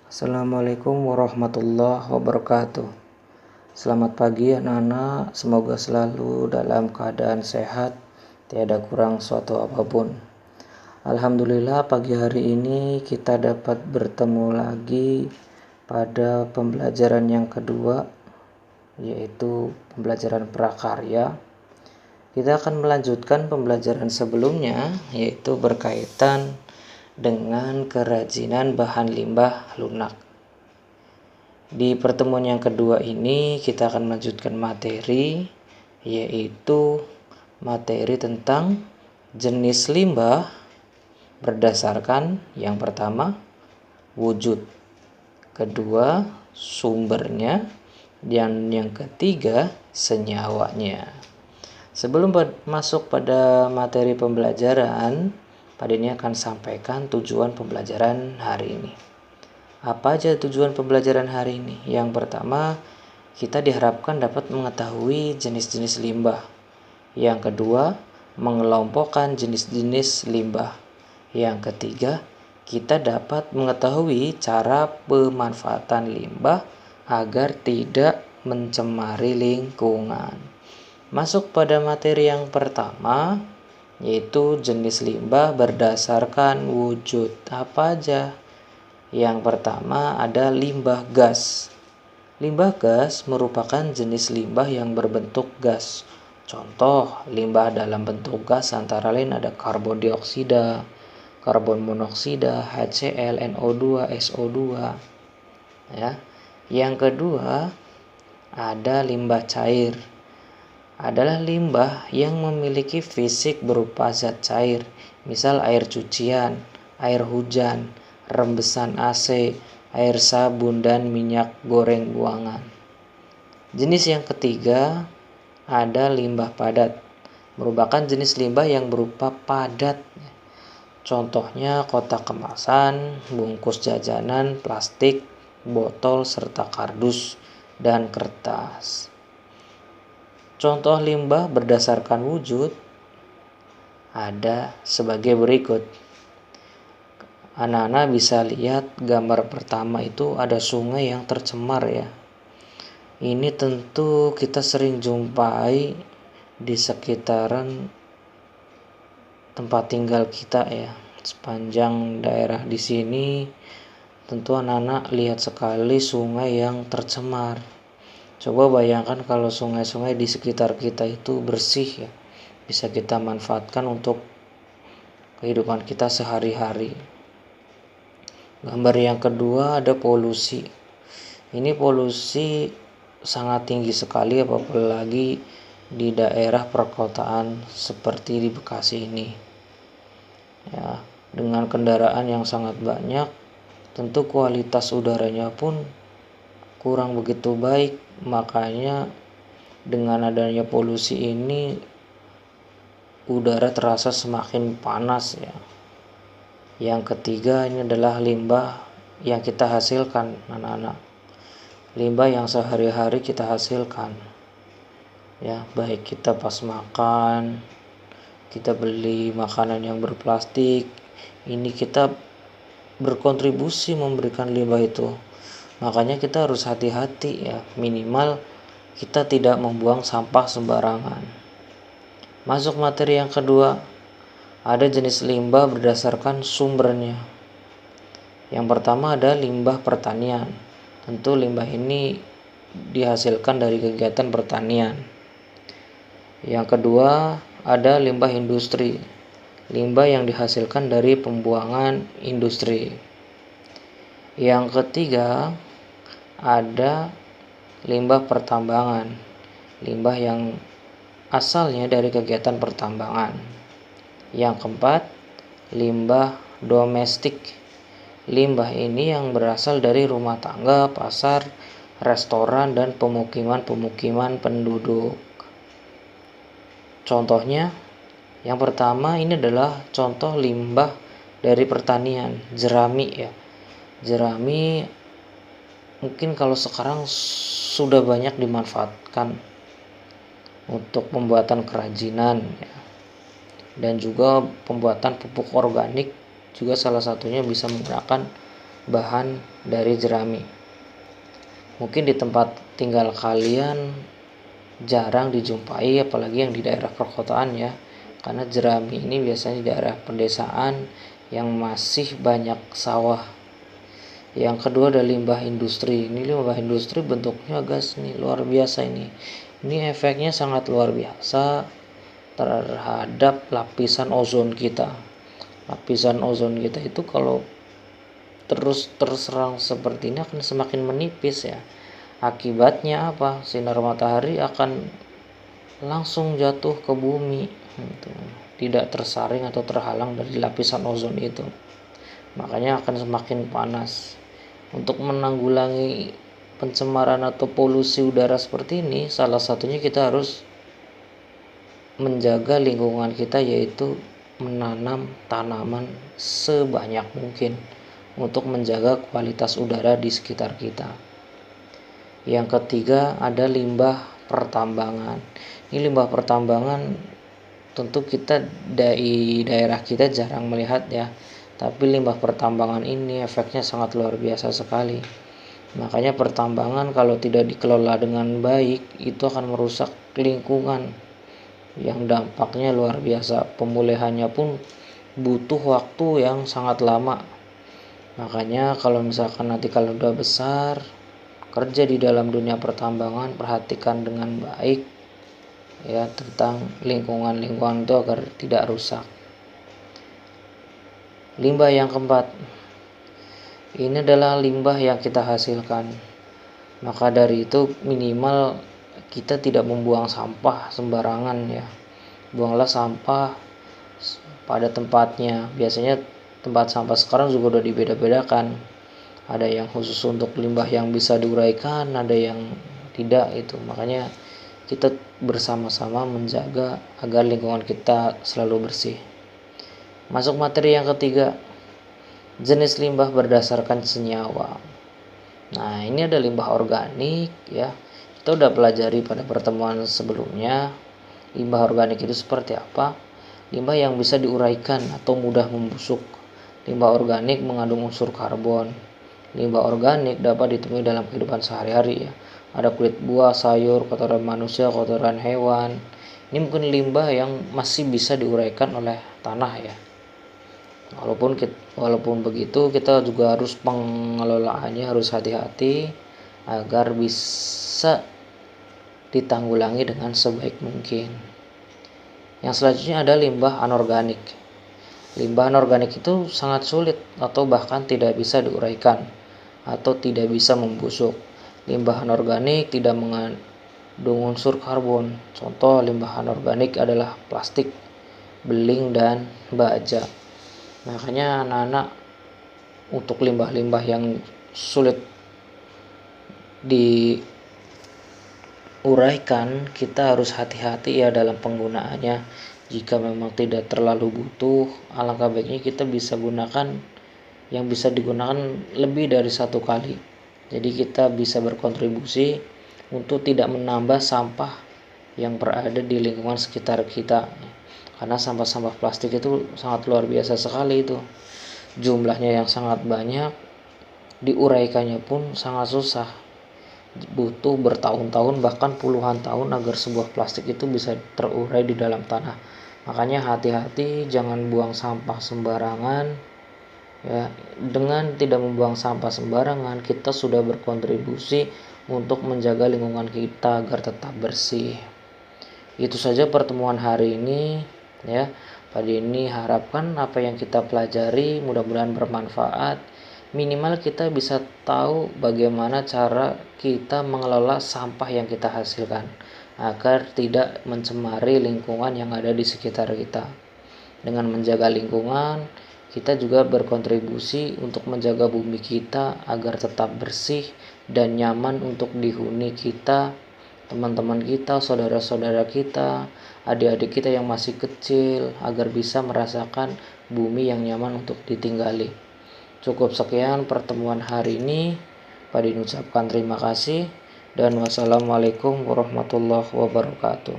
Assalamualaikum warahmatullahi wabarakatuh. Selamat pagi anak-anak, semoga selalu dalam keadaan sehat, tiada kurang suatu apapun. Alhamdulillah pagi hari ini kita dapat bertemu lagi pada pembelajaran yang kedua, yaitu pembelajaran prakarya. Kita akan melanjutkan pembelajaran sebelumnya, yaitu berkaitan dengan kerajinan bahan limbah lunak. Di pertemuan yang kedua ini kita akan melanjutkan materi, yaitu materi tentang jenis limbah berdasarkan yang pertama wujud, kedua sumbernya, dan yang ketiga senyawanya. Sebelum masuk pada materi pembelajaran, pada ini akan sampaikan tujuan pembelajaran hari ini. Apa aja tujuan pembelajaran hari ini? Yang pertama, kita diharapkan dapat mengetahui jenis-jenis limbah. Yang kedua, mengelompokkan jenis-jenis limbah. Yang ketiga, kita dapat mengetahui cara pemanfaatan limbah agar tidak mencemari lingkungan. Masuk pada materi yang pertama, yaitu jenis limbah berdasarkan wujud. Apa aja? Yang pertama ada limbah gas. Limbah gas merupakan jenis limbah yang berbentuk gas. Contoh limbah dalam bentuk gas antara lain ada karbon dioksida, karbon monoksida, HCl, NO2, SO2. Ya. Yang kedua ada limbah cair. Adalah limbah yang memiliki fisik berupa zat cair, misal air cucian, air hujan, rembesan AC, air sabun, dan minyak goreng buangan. Jenis yang ketiga ada limbah padat, merupakan jenis limbah yang berupa padat. Contohnya kotak kemasan, bungkus jajanan, plastik, botol, serta kardus dan kertas. Contoh limbah berdasarkan wujud ada sebagai berikut. Anak-anak bisa lihat gambar pertama itu ada sungai yang tercemar ya. Ini tentu kita sering jumpai di sekitaran tempat tinggal kita ya. Sepanjang daerah di sini tentu anak-anak lihat sekali sungai yang tercemar. Coba bayangkan kalau sungai-sungai di sekitar kita itu bersih ya. Bisa kita manfaatkan untuk kehidupan kita sehari-hari. Gambar yang kedua ada polusi. Ini polusi sangat tinggi sekali apalagi di daerah perkotaan seperti di Bekasi ini. Ya, dengan kendaraan yang sangat banyak, tentu kualitas udaranya pun kurang begitu baik. Makanya dengan adanya polusi ini udara terasa semakin panas ya. Yang ketiga ini adalah limbah yang kita hasilkan anak-anak. Limbah yang sehari-hari kita hasilkan. Ya, baik kita pas makan, kita beli makanan yang berplastik, ini kita berkontribusi memberikan limbah itu. Makanya kita harus hati-hati ya, minimal kita tidak membuang sampah sembarangan. Masuk materi yang kedua, ada jenis limbah berdasarkan sumbernya. Yang pertama ada limbah pertanian. Tentu limbah ini dihasilkan dari kegiatan pertanian. Yang kedua ada limbah industri. Limbah yang dihasilkan dari pembuangan industri. Yang ketiga ada limbah pertambangan, limbah yang asalnya dari kegiatan pertambangan. Yang keempat, limbah domestik. Limbah ini yang berasal dari rumah tangga, pasar, restoran, dan pemukiman-pemukiman penduduk. Contohnya, yang pertama ini adalah contoh limbah dari pertanian, jerami ya. Jerami mungkin kalau sekarang sudah banyak dimanfaatkan untuk pembuatan kerajinan ya. Dan juga pembuatan pupuk organik juga salah satunya bisa menggunakan bahan dari jerami. Mungkin di tempat tinggal kalian jarang dijumpai, apalagi yang di daerah perkotaan ya, karena jerami ini biasanya di daerah pedesaan yang masih banyak sawah. Yang kedua ada limbah industri. Ini limbah industri bentuknya gas nih, luar biasa ini. Ini efeknya sangat luar biasa terhadap lapisan ozon kita. Lapisan ozon kita itu kalau terus terserang seperti ini akan semakin menipis ya. Akibatnya apa? Sinar matahari akan langsung jatuh ke bumi, tidak tersaring atau terhalang dari lapisan ozon itu. Makanya akan semakin panas. Untuk menanggulangi pencemaran atau polusi udara seperti ini, salah satunya kita harus menjaga lingkungan kita, yaitu menanam tanaman sebanyak mungkin untuk menjaga kualitas udara di sekitar kita. Yang ketiga ada limbah pertambangan. Ini limbah pertambangan tentu kita di daerah kita jarang melihat ya, tapi limbah pertambangan ini efeknya sangat luar biasa sekali. Makanya pertambangan kalau tidak dikelola dengan baik itu akan merusak lingkungan yang dampaknya luar biasa. Pemulihannya pun butuh waktu yang sangat lama. Makanya kalau misalkan nanti kalau udah besar kerja di dalam dunia pertambangan, perhatikan dengan baik ya tentang lingkungan itu agar tidak rusak. Limbah yang keempat, ini adalah limbah yang kita hasilkan. Maka dari itu minimal kita tidak membuang sampah sembarangan ya. Buanglah sampah pada tempatnya. Biasanya tempat sampah sekarang juga udah dibeda-bedakan. Ada yang khusus untuk limbah yang bisa diuraikan, ada yang tidak itu. Makanya kita bersama-sama menjaga agar lingkungan kita selalu bersih. Masuk materi yang ketiga, jenis limbah berdasarkan senyawa. Nah, ini ada limbah organik ya. Kita udah pelajari pada pertemuan sebelumnya. Limbah organik itu seperti apa? Limbah yang bisa diuraikan atau mudah membusuk. Limbah organik mengandung unsur karbon. Limbah organik dapat ditemui dalam kehidupan sehari-hari ya. Ada kulit buah, sayur, kotoran manusia, kotoran hewan. Ini mungkin limbah yang masih bisa diuraikan oleh tanah ya. Walaupun begitu kita juga harus pengelolaannya harus hati-hati agar bisa ditanggulangi dengan sebaik mungkin. Yang selanjutnya ada limbah anorganik. Limbah anorganik itu sangat sulit atau bahkan tidak bisa diuraikan atau tidak bisa membusuk. Limbah anorganik tidak mengandung unsur karbon. Contoh limbah anorganik adalah plastik, beling, dan baja. Makanya anak-anak untuk limbah-limbah yang sulit diuraikan, kita harus hati-hati ya dalam penggunaannya. Jika memang tidak terlalu butuh, alangkah baiknya kita bisa gunakan yang bisa digunakan lebih dari satu kali. Jadi kita bisa berkontribusi untuk tidak menambah sampah yang berada di lingkungan sekitar kita. Karena sampah-sampah plastik itu sangat luar biasa sekali itu. Jumlahnya yang sangat banyak, diuraikannya pun sangat susah. Butuh bertahun-tahun bahkan puluhan tahun agar sebuah plastik itu bisa terurai di dalam tanah. Makanya hati-hati jangan buang sampah sembarangan. Ya, dengan tidak membuang sampah sembarangan, kita sudah berkontribusi untuk menjaga lingkungan kita agar tetap bersih. Itu saja pertemuan hari ini ya. Pada ini harapkan apa yang kita pelajari mudah-mudahan bermanfaat. Minimal kita bisa tahu bagaimana cara kita mengelola sampah yang kita hasilkan agar tidak mencemari lingkungan yang ada di sekitar kita. Dengan menjaga lingkungan, kita juga berkontribusi untuk menjaga bumi kita agar tetap bersih dan nyaman untuk dihuni kita, teman-teman kita, saudara-saudara kita, adik-adik kita yang masih kecil, agar bisa merasakan bumi yang nyaman untuk ditinggali. Cukup sekian pertemuan hari ini. Pada ucapkan terima kasih dan wassalamualaikum warahmatullahi wabarakatuh.